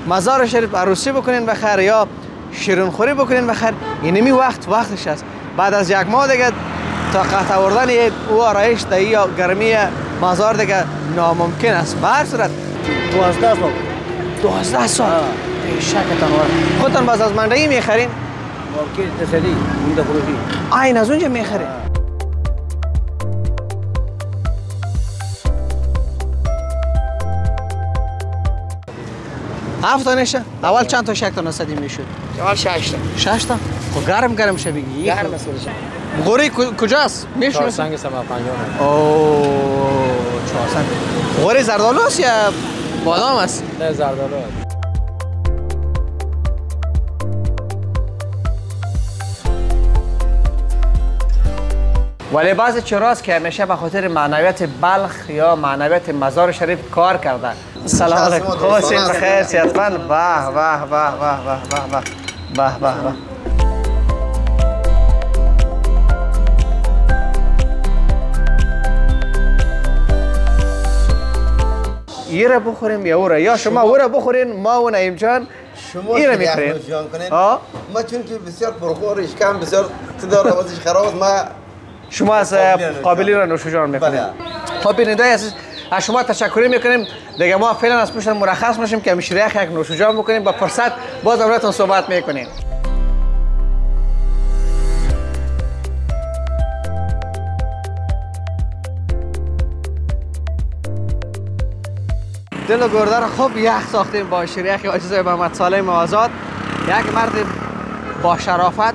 مزار شریف عروسی بکنین بخیر یا شیرین خوری بکنین بخیر، اینمی وقتش است. بعد از یک ماه دیگه تا قطع آوردن او آرایش در یا گرمی مزار دیگه ناممکن است. به هر صورت 12 سال 12 سال شکتان وارد. خودتان باز از منډعی میخرین؟ مارکت تسلی اونجا فروشی. این از اونجا میخرین؟ هفت تا نشه؟ اول چند تا شک تا نصدی میشد؟ اول 6 تا. 6 تا؟ خب گرم شه بگی. گرم است. غوری کجاست؟ میشناسید؟ چهارسنگ سما 50. اوه چهارسنگ. غوری زردالو است یا بادام است؟ نه زردالو. ولی بعضی چراست که همیشه به خاطر معنویت بلخ یا معنویت مزار شریف کار کرده. سلام علیکم. خوب هستین؟ بخیر صحتمند؟ به به به به به به به. ایره بخوریم یا اوره؟ یا شما اوره بخورین ما و نعیم جان ایره میخوریم. ما چون که بسیار پرخور اشکم بسیار تدار آوازش خراب ما شما از قابلی را نوش جان میکنید. خب بیننده از شما تشکر میکنیم. دیگه ما فعلا از پشت مرخص میشیم که مشریخ یک نوش جان بکنیم. با فرصت باز امروز صحبت میکنیم. دل و گرده را خوب یخ ساختیم با شریخ عزیز محمد سالم آزاد، یک مرد با شرافت.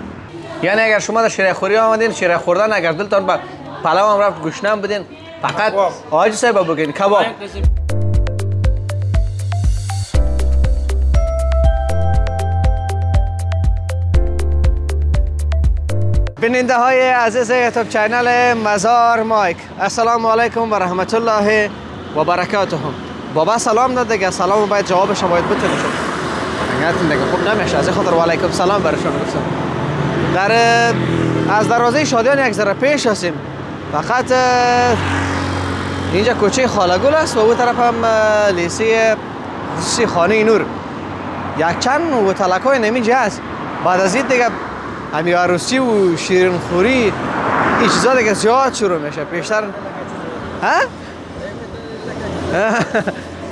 یعنی اگر شما در شیره خوری آمدین، شیره خوردن اگر دلتان به پلو هم رفت گوشنم بدین، فقط آج صاحب بگین کباب. بیننده های عزیز یوتیوب چینل مزار مایک، السلام علیکم و رحمت الله و برکاته. بابا سلام داد دیگه، سلام باید جوابش باید بتونید شد. انگارتون دیگه خوب نمیشه، از خاطر و علیکم سلام برشون گفتم. از دروازه شادیان یک ذره پیش هستیم. فقط اینجا کوچه خالگل است و او طرف هم لیسی خانه نور. یک چند و تلکای نمیجه است. بعد از این دیگه همی عروسی و شیرین خوری این چیزا دیگه زیاد شروع میشه. پیشتر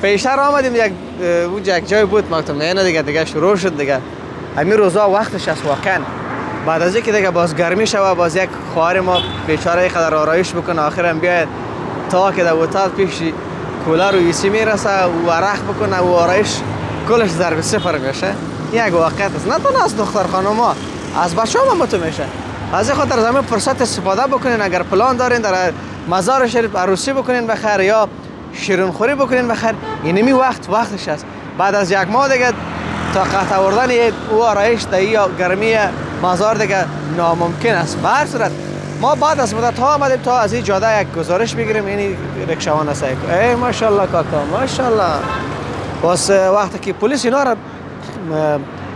پیشتر آمدیم یک جای بود مکتب نه دیگه شروع شد دیگه. همین روزا وقتش است واقعا. بعد از اینکه دیگه باز گرمی شوه، باز یک خواهر ما بیچاره قدر آرایش بکنه، آخر هم بیاید تا که در وتاد پیش کولر و ایسی میرسه و عرق بکنه و آرایش کلش ضرب صفر میشه. یک واقعیت است. نه تنها از دختر خانوما، از بچه هم تو میشه. از این خاطر زمین فرصت استفاده بکنین. اگر پلان دارین در مزار شریف عروسی بکنین بخیر یا شیرین خوری بکنین بخیر، اینمی وقتش است. بعد از یک ماه دیگه تا قطع آوردن او آرایش در یا گرمی مزار دیگه ناممکن است. به هر صورت ما بعد از مدت ها آمدیم تا از این جاده یک گزارش بگیریم. این رکشوان است. ای ماشاءالله کاکا ماشاءالله. واسه وقتی که پلیس اینا را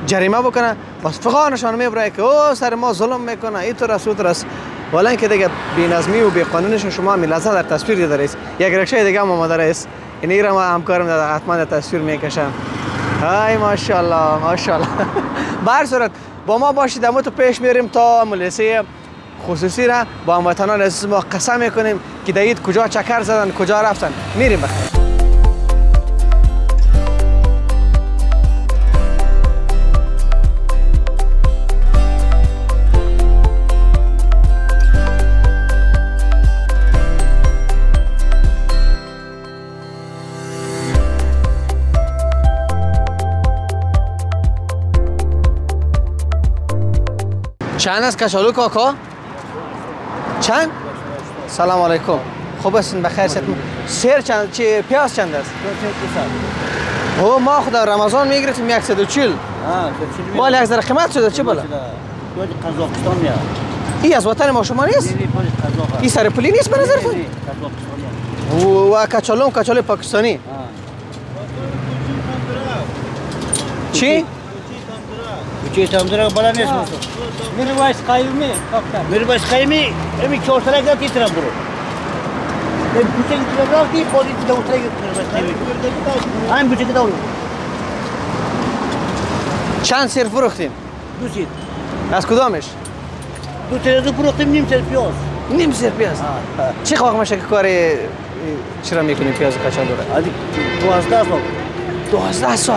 جریمه بکنه بس فقط نشان میبره که او سر ما ظلم میکنه اینطور است اونطور است. ولی اینکه دیگه بی‌نظمی و بی‌قانونیش شما میلحظه در تصویر دیده رئیس. یک رکشه دیگه هم آمده رئیس. این را ما همکارم در حتما در تصویر میکشم. ای ماشاءالله ماشاءالله. به هر صورت با ما باشید، اما تو پیش میریم تا ملیسه خصوصی را با هموطنان عزیز ما قسم میکنیم که دید کجا چکر زدن کجا رفتن. میریم بخیر. چند است کچالو کاکا؟ چند؟ سلام علیکم. خوب هستین بخیر ستون. سیر چند؟ چی پیاز چند است؟ او ما خود رمضان میگرفتیم 140. بالا یک ذره قیمت شده چه بالا؟ قزاقستان میاد. ای از وطن ما شما نیست؟ این سر پولی نیست به نظرتون؟ و کچالو پاکستانی. چی؟ چی تمدرا بالا نیست موسو. میره وایس قایمی کاکا. میره وایس قایمی امی چورتلا گاتی ترام برو. بوچه ترام گاتی پولی دو ترام برو. هم بوچه داو. چند سیر فروختین؟ 2 سیر. از کدامش؟ 2 ترازو فروختیم، نیم سیر پیاز. نیم سیر پیاز. چه وقت میشه که کار چرا میکنین پیاز کچالو را؟ 12 سال. 12 سال.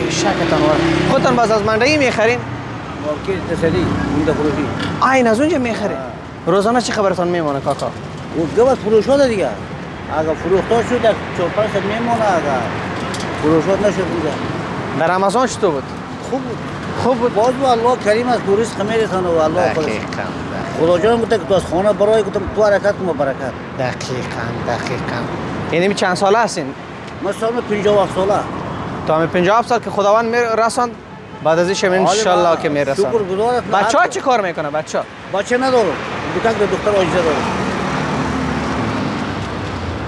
شکتان وار. خودتان باز از منډی میخرین؟ مارکت تسلی، اونجا فروشی. این از اونجا میخرین؟ روزانه چه خبرتان میمونه کاکا؟ او گوت فروش شده دیگه. اگر فروخته شد 4-5 ساعت میمونه، اگر فروش نشد اونجا. در رمضان چطور بود؟ خوب بود. خوب بود. باز با الله کریم از گوریس خمیرتان و الله خودش. خدا جان گفت که تو از خانه برای گفتم تو حرکت کن برکت. دقیقاً. یعنی چند ساله هستین؟ ما سال 57 ساله. تا 57 سال که خداوند میرساند بعد از این ان شاء الله که میرساند. شکرگزارم. بچه‌ها چی کار میکنه بچه‌ها؟ بچه ندارم. دکتر دختر آجزه دارم.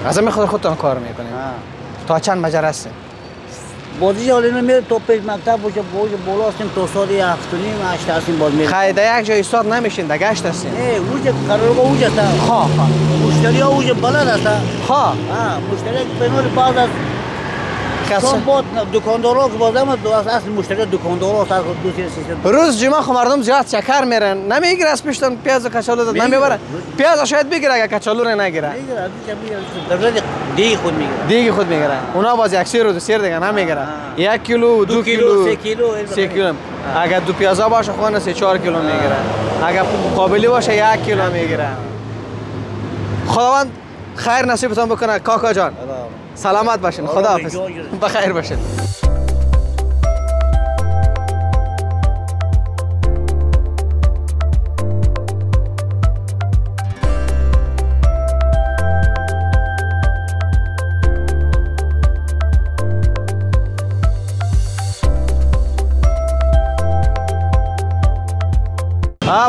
از همین خودتان کار میکنین؟ تا چند مجر هستین؟ بازی حالا میره تو پیش مکتب باشه بالا هستیم تا سال 7 و نیم 8 هستیم باز میره. خیلی یک جای ایستاد نمیشین در گشت هستین؟ نه اوجه قرارگاه اوجه هست. مشتری ها اوجه بلد هست. مشتری بینور بعض از چون بود دکاندارا که بازم اصل مشتری دکاندارا هست. روز جمعه خو مردم زیاد شکر میرن نمیگیره از پیشتن پیاز و کچالو داد نمیبره. پیاز شاید بگیره اگه کچالو رو نگیره. دیگه خود میگیره. اونا باز یک سیر و 2 سیر دیگه نمیگیره. 1 کیلو 2 کیلو 3 کیلو. اگه 2 پیازا باشه خونه 3-4 کیلو میگیره. اگه قابلی باشه 1 کیلو میگیره. خداوند خیر نصیبتون بکنه کاکا جان. سلامت باشین. خداحافظ. بخیر باشین.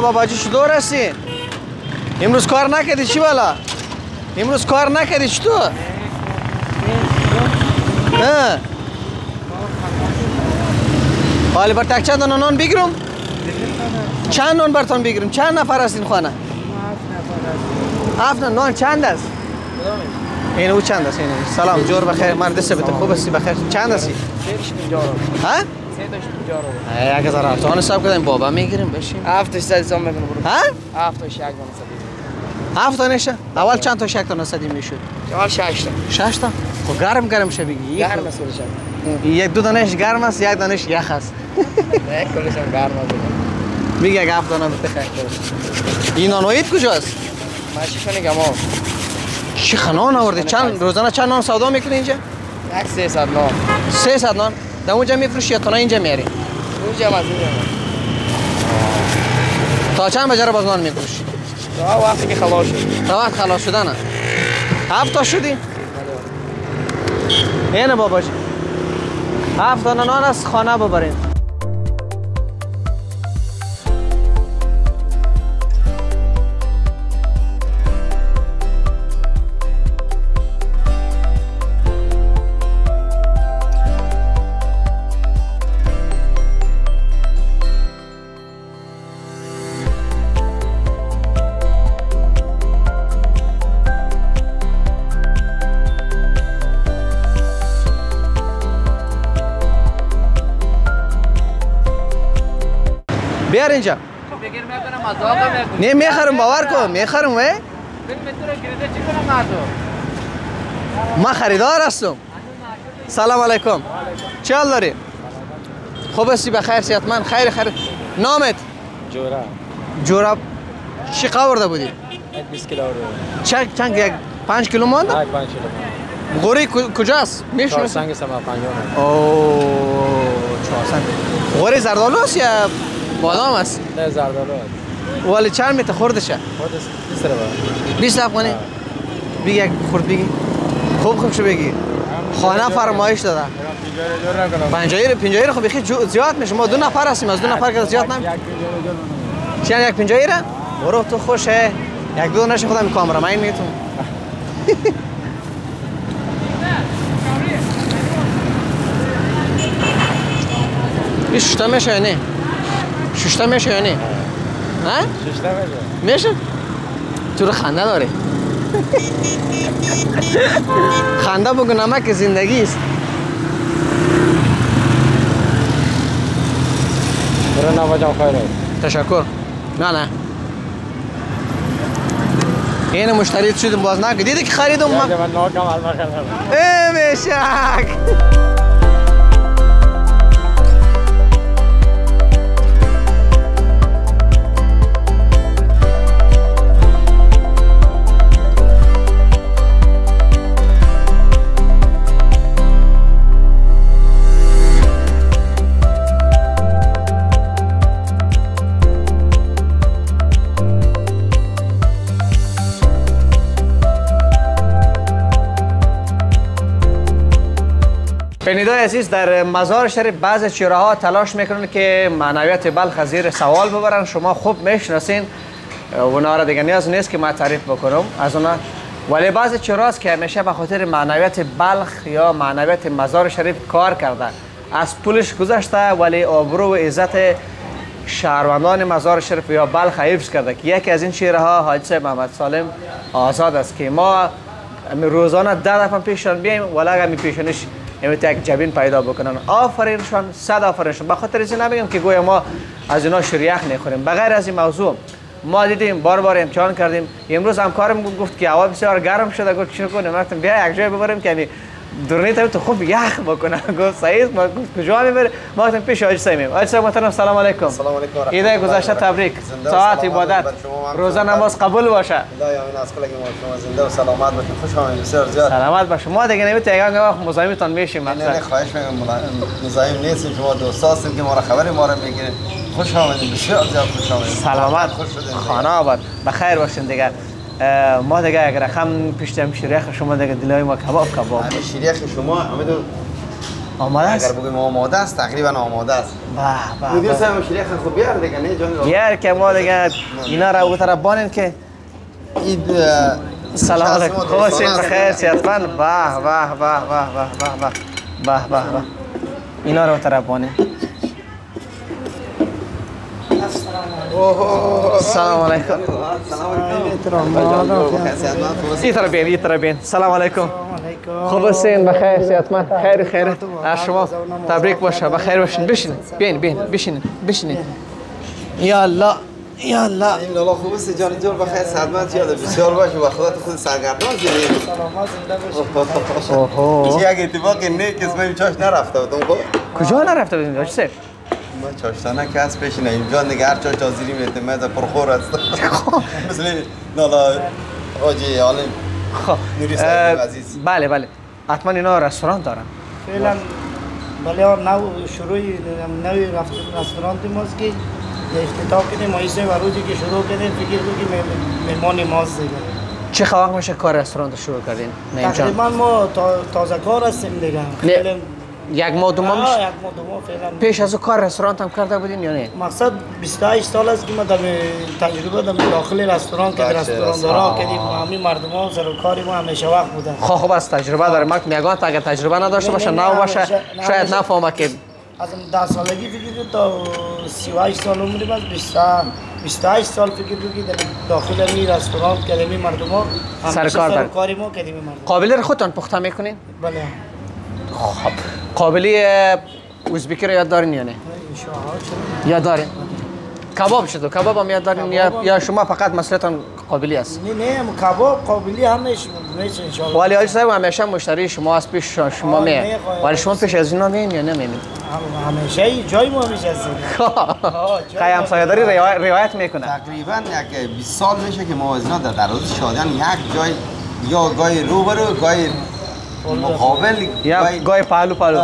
باباجی چطور هستی؟ امروز کار نکردی چی بالا؟ امروز کار نکردی چطور؟ حالی بر تک چند نان بگیرم؟ چند نان برتان بگیرم؟ چند نفر هستین خانه؟ 7 نان چند است؟ این او چند است؟ سلام جور بخیر مرد سبت خوب هستی بخیر چند هستی؟ 350 ها؟ 350 اگه ذرا ارتان حساب کنیم بابا میگیریم بشیم 7 حساب میکنم برو. ها؟ 7 تا 7 تا نشه؟ اول چند تا شک تا نصدی میشد؟ اول 6 تا. 6 تا؟ خب گرم شه بگی گرم است ولش. یک دو دانش گرم است یک دانش یخ است نه کلش هم گرم است. میگه اگه 7 دانه بخیر این نانویت کجاست؟ ماشین میگم چی خنان آورده؟ چند روزانه چند نان سودا میکنی اینجا؟ 300 نان. 300 نان؟ در اونجا میفروشی یا تا اینجا میاری؟ اونجا از اونجا. تا چند بجره باز نان میفروشی؟ تا وقتی که خلاص شد. تا وقت خلاص شدن؟ 7 تا شدی؟ اینه باباجی 7 دانه نان از خانه ببرین بیار اینجا بگیر میکنم از آقا میکنم. نه میخرم باور کن میخرم ببین میتونه گریده چی کنم مردم. ما خریدار هستم سلام علیکم چه حال داری؟ خوب هستی بخیر صحتمند خیر نامت؟ جوراب چی قورده بودی؟ 20 کیلو آورده. چند یک 5 کیلو مانده؟ 5 کیلو. غوری کجاست؟ میشناسی؟ سنگ سما 50. اوه 400 غوری زردالو است یا بادام است؟ نه زردالو است. ولی چند میته خوردشه؟ خود 20 روبه. 20 افغانی؟ بگی یک خورد بگی خوب شو بگی خانه فرمایش داده 50 رو خب بخی زیاد میشه ما 2 نفر هستیم از 2 نفر که زیاد نمی چند یک 50 را؟ برو تو خوشه یک دو نشه خودم کامرا من میتونم این ششتا میشه یا نه؟ ششتا میشه یا نه؟ ها؟ ششتا میشه. میشه؟ تو رو خنده داره خنده بگو نمک زندگی است برای نواجم خیر است. تشکر. نه این مشتری شدیم باز نکن. دیدی که خریدم من ناکم البته. میشک. شنیدای عزیز، در مزار شریف بعضی چهره‌ها تلاش میکنن که معنویت بلخ از زیر سوال ببرن. شما خوب میشناسین اونا را، دیگه نیاز نیست که من تعریف بکنم از اونا، ولی بعضی چهره‌هاست که همیشه به خاطر معنویت بلخ یا معنویت مزار شریف کار کرده، از پولش گذشته ولی آبرو و عزت شهروندان مزار شریف یا بلخ حفظ کرده. که یکی از این چهره‌ها حاج صاحب محمد سالم آزاد است که ما روزانه 10 دفعه پیششان بیایم ولی اگر می پیشانش یک جبین پیدا بکنن. آفرینشان، 100 آفرینشان. به خاطر از این نمیگم که گویا ما از اینا شریخ نخوریم. بغیر از این موضوع ما دیدیم بار امتحان کردیم. امروز همکارم گفت که هوا بسیار گرم شده، گفت چی کنیم؟ گفتم بیا یک جای ببریم که دورنیت تو خوب یخ بکنه. گفت صحیح است. ما کجا میبره؟ ما گفتم پیش حاج صاحب. حاج صاحب محترم سلام علیکم. سلام علیکم. عید گذشته تبریک. ساعت عبادت. روزه نماز قبول باشه. خدای امین از کلگی ما شما زنده و سلامت باشید. خوش آمدید. بسیار زیاد. سلامت باشه. ما دیگه نمیتونیم یک وقت مزاحمتون میشیم. نه خواهش میکنم، مزاحم نیستیم. شما دوست هستیم که ما را خبری ما را میگیرید. خوش آمدید. بسیار زیاد خوش آمدید. سلامت. خوش شدید. خانه آباد. بخیر باشین دیگه. ما دیگه اگر رقم پیشتم شریخ شما دیگه دلای ما کباب. همین شریخ شما امیدو آماده است؟ اگر بگیم آماده است، تقریبا آماده است. به مدیر صاحب شریخ خوب بیار دیگه، نه جان. بیار که ما دیگه اینا را اوتر بانیم که عید سلام علیکم. خوشین بخیر صحتمند. به اینا را اوتر بانیم. سلام علیکم. این طرف بین. سلام علیکم. خوب هستین؟ بخیر صحتمند؟ خیر از شما تبریک باشه. بخیر باشین. بشین بشین. یا الله این لالا خوب است جان بخیر صحتمند یاد بسیار باشه و خدا تو خود سرگردان زندگی. اوه. چی اگه اتفاقی نیک اسم چاش نرفته بودم خب؟ کجا نرفته بودیم حاج صاحب؟ ما چاشتانه کس پیشینه اینجا دیگه هر چاش تازیری میته مزه پرخور است. مثل لالا آجی عالم. خب نوری صاحب عزیز. بله حتما اینا رستوران دارن. فعلا بله نو شروع نوی رستوران ماست که افتتاح کردیم. مایسه و روزی که شروع کردیم فکر بود که مهمان ماست دیگه. چه خواهد میشه کار رستوران رو شروع کردین؟ تقریبا ما تازه کار هستیم دیگه. یک ماه دو ماه میشه؟ یک ماه دو ماه فعلا. پیش از او کار رستوران هم کرده بودین یا نه؟ مقصد 28 سال است که ما در تجربه در داخل رستوران که رستوران دارا کردیم. همین مردم ها سر و کاری ما همیشه وقت بودن. خوب است تجربه داره. ما میگم اگه تجربه نداشته باشه نو باشه شاید نفهمه که از 10 سالگی فکر تا 38 سال عمرم است. 28 سال فکر کنید در داخل این رستوران کلمی مردم ها سر کار دارن. کاری ما کلمی مردم. قابلی رو خودتون پخته میکنین؟ بله. خب قابلی ازبکی رو یاد دارین یا نه؟ یاد دارین؟ کباب شده. کباب هم یاد دارین یا شما فقط مسئلتون قابلی است؟ نه کباب قابلی هم میشه ان شاء الله. ولی حاج صاحب همیشه مشتری شما از پیش شما میه. ولی شما پیش از اینا میین یا نمیین؟ همیشه جای ما میشه است. خیلی همسایه‌داری روایت میکنه. تقریبا یک 20 سال میشه که ما از اینا در روز شادیان یک جای یا گای روبرو گای مقابل یا گای پهلو گای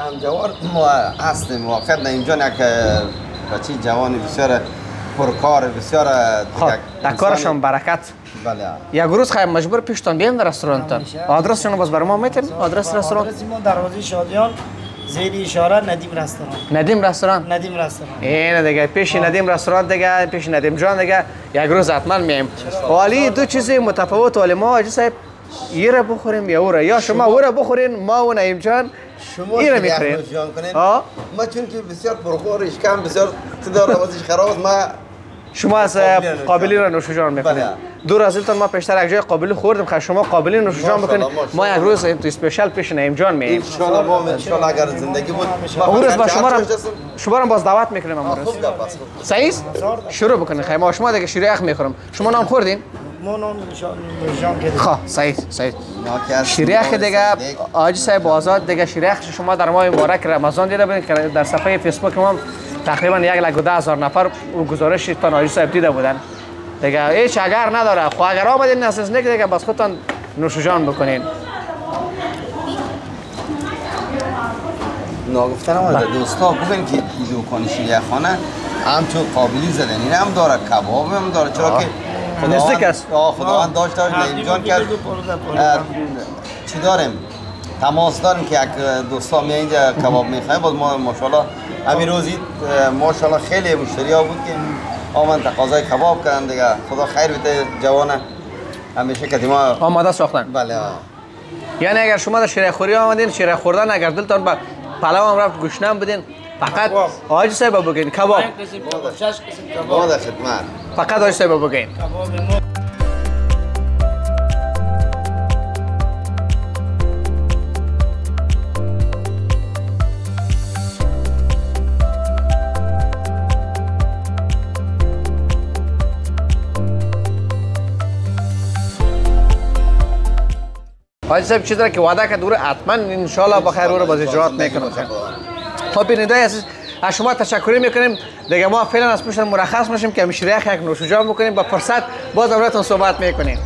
همجوار ما هستیم. واقعا اینجا یک بچه جوان بسیار پرکار بسیار در کارشون برکت. بله. یک روز خیلی مجبور پیشتون بیایم در رستوران تا آدرسشون باز برای ما میتین؟ آدرس رستوران؟ آدرس ما دروازه شادیان زیر اشاره ندیم رستوران. این دیگه پیش ندیم رستوران دیگه پیش ندیم جان دیگه یک روز حتما میایم. ولی دو چیز متفاوت ولی ما حاج صاحب یه را بخوریم یا او را، یا شما او را بخورین ما و نعیم جان این را میخوریم. ما چون که بسیار پرخور اشکم بسیار تدار آوازش خراب ما شما از قابلی را نوش جان میکنید. دور از اینتون ما پیشتر یک جای قابلی خوردیم خب شما قابلی نوش جان بکنید. ما یک روز تو اسپیشال پیش نعیم جان میایم. ان شاء الله اگر زندگی بود اون روز با شما را باز دعوت میکنیم امروز. صحیح شروع بکنید. خیلی ما شما دیگه شیریخ میخورم. شما نان خوردین؟ ما نان جان کردیم. خب صحیح. شیریخ دیگه آجی صاحب آزاد دیگه شیریخ شما در ماه مبارک رمضان دیده بودین که در صفحه فیسبوک ما تقریبا 1,10,000 نفر اون گزارش تا آجی صاحب دیده بودن. دیگه هیچ اگر نداره. خو اگر آمدین نسیز نیک دیگه بس خودتان نوش جان بکنین. ناگفتن آمده دوستا بگن که دکان شیریخ خانه همچون قابلی زدن این هم داره کباب هم داره چرا که نزدیک است. خداوند داشت نعیم جان کرد چی داریم تماس داریم که یک دوستا می اینجا کباب میخوایم باز ما ماشاءالله همین روزی ماشاءالله خیلی مشتری ها بود که آمن تقاضای کباب کردن دیگه خدا خیر بده جوانه همیشه که ما آماده ساختن. بله یعنی اگر شما در شیره خوری آمدین شیره خوردن اگر دلتان با پلو هم رفت گوشنم بدین فقط آجی صاحب بگین کباب ما در خدمت فقط آجی صاحب بگین. حاجی صاحب چیزی را که وعده کرد حتما ان شاء الله بخیر رو باز اجرات میکنم. خب بیننده عزیز از شما تشکر میکنیم دیگه ما فعلا از پشت مرخص میشیم که شیریخ یک نوش جان بکنیم با فرصت باز امروزتون صحبت میکنیم.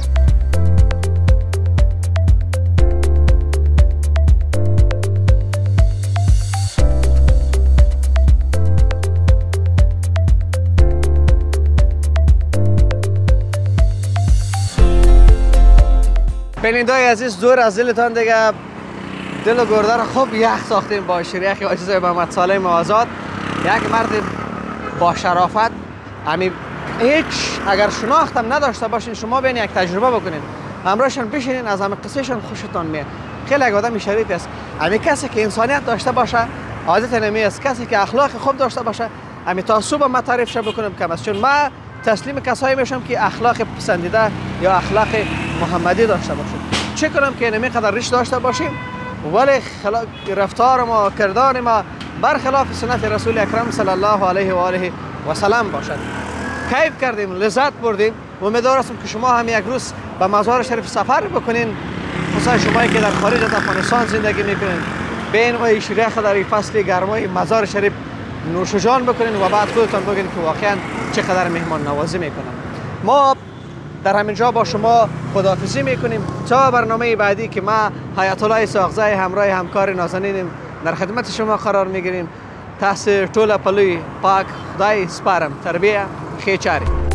بیننده‌های عزیز دور از دلتان دیگه دل و گرده رو خوب یخ ساختیم با شیریخ حاجی صاحب محمد سالم آزاد یک مرد با شرافت. هیچ اگر شناختم نداشته باشین شما بین یک تجربه بکنین همراهشان بشینین از همه قصهشان خوشتان میاد. خیلی یک آدم شریف است. کسی که انسانیت داشته باشه عادت نمی است. کسی که اخلاق خوب داشته باشه تعصب ما تعریفش بکنم کم است چون ما تسلیم کسایی میشم که اخلاق پسندیده یا اخلاق محمدی داشته باشیم. چه کنم که نمیقدر ریش داشته باشیم ولی رفتار ما کردار ما برخلاف سنت رسول اکرم صلی الله علیه و آله و سلم باشد. کیف کردیم لذت بردیم و امیدوارم که شما هم یک روز به مزار شریف سفر بکنین خصوصا شمایی که در خارج از افغانستان زندگی میکنین بین و شیریخ در این فصل گرمای مزار شریف نوش جان بکنین و بعد خودتان بگین که واقعا چقدر مهمان نوازی میکنن. ما در همین جا با شما خداحافظی میکنیم تا برنامه بعدی که ما حیات الله ساغزه همراه همکار نازنینم در خدمت شما قرار میگیریم. تاسو ټول پلوی پاک خدای سپارم. تربیه خیچاری.